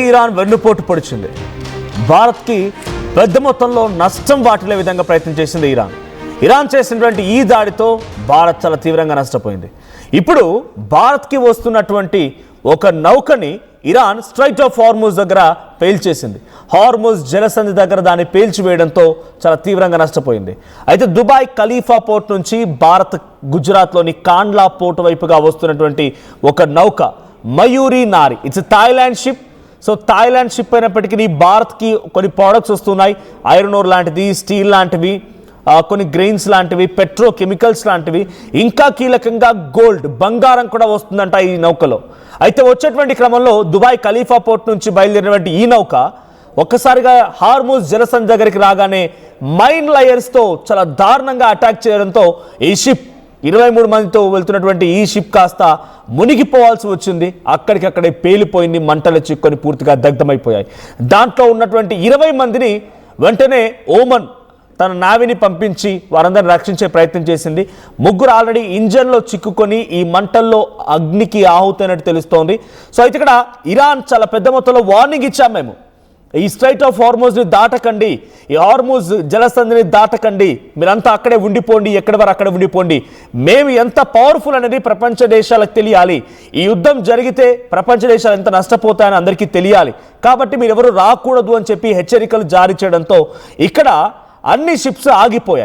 Iran వెన్నుపోటు పొడిచింది. భారత్కి పెద్ద మొత్తంలో నష్టం వాటిల్లే విధంగా ప్రయత్నం చేసింది ఇరాన్ చేసినటువంటి ఈ దాడితో భారత్ చాలా తీవ్రంగా నష్టపోయింది. ఇప్పుడు భారత్కి వస్తున్నటువంటి ఒక నౌకని ఇరాన్ స్ట్రైట్ ఆఫ్ హార్ముజ్ దగ్గర పేల్చేసింది. హార్ముజ్ జలసంధి దగ్గర దాన్ని పేల్చివేయడంతో చాలా తీవ్రంగా నష్టపోయింది. అయితే దుబాయ్ ఖలీఫా పోర్ట్ నుంచి భారత్ గుజరాత్లోని కాండ్లా పోర్ట్ వైపుగా వస్తున్నటువంటి ఒక నౌక మయూరి నారి, it's Thailand ship. So Thailand ship అయినప్పటికీ భారత్కి కొన్ని ప్రోడక్ట్స్ వస్తున్నాయి, ఐరన్ ఓర్ లాంటిది, స్టీల్ లాంటివి, కొన్ని గ్రెయిన్స్ లాంటివి, పెట్రో కెమికల్స్ లాంటివి, ఇంకా కీలకంగా గోల్డ్, బంగారం కూడా వస్తుందంట ఈ నౌకలో. అయితే వచ్చేటువంటి క్రమంలో దుబాయ్ ఖలీఫా పోర్ట్ నుంచి బయలుదేరినటువంటి ఈ నౌక ఒక్కసారిగా హార్ముజ్ జలసంధి దగ్గరికి రాగానే మైన్ లయర్స్తో చాలా దారుణంగా అటాక్ చేయడంతో ఈ షిప్ 23 మందితో వెళ్తున్నటువంటి ఈ షిప్ కాస్త మునిగిపోవాల్సి వచ్చింది. అక్కడికక్కడే పేలిపోయింది, మంటలు చిక్కుని పూర్తిగా దగ్ధమైపోయాయి. దాంట్లో ఉన్నటువంటి 20 మందిని వెంటనే ఓమన్ తన నావిని పంపించి వారందరిని రక్షించే ప్రయత్నం చేసింది. ముగ్గురు ఆల్రెడీ ఇంజన్లో చిక్కుకొని ఈ మంటల్లో అగ్నికి ఆహుతైనట్టు తెలుస్తోంది. సో అయితే ఇక్కడ ఇరాన్ చాలా పెద్ద మొత్తంలో వార్నింగ్ ఇచ్చాం, మేము ఈ స్ట్రైట్ ఆఫ్ హార్ముజ్ని దాటకండి, ఈ హార్ముజ్ జలసంధిని దాటకండి, మీరంతా అక్కడే ఉండిపోండి, ఎక్కడి వరకు అక్కడ ఉండిపోండి, మేము ఎంత పవర్ఫుల్ అనేది ప్రపంచ దేశాలకు తెలియాలి, ఈ యుద్ధం జరిగితే ప్రపంచ దేశాలు ఎంత నష్టపోతాయని అందరికీ తెలియాలి, కాబట్టి మీరు ఎవరు రాకూడదు అని చెప్పి హెచ్చరికలు జారీ చేయడంతో ఇక్కడ అన్ని షిప్స్ ఆగిపోయాయి.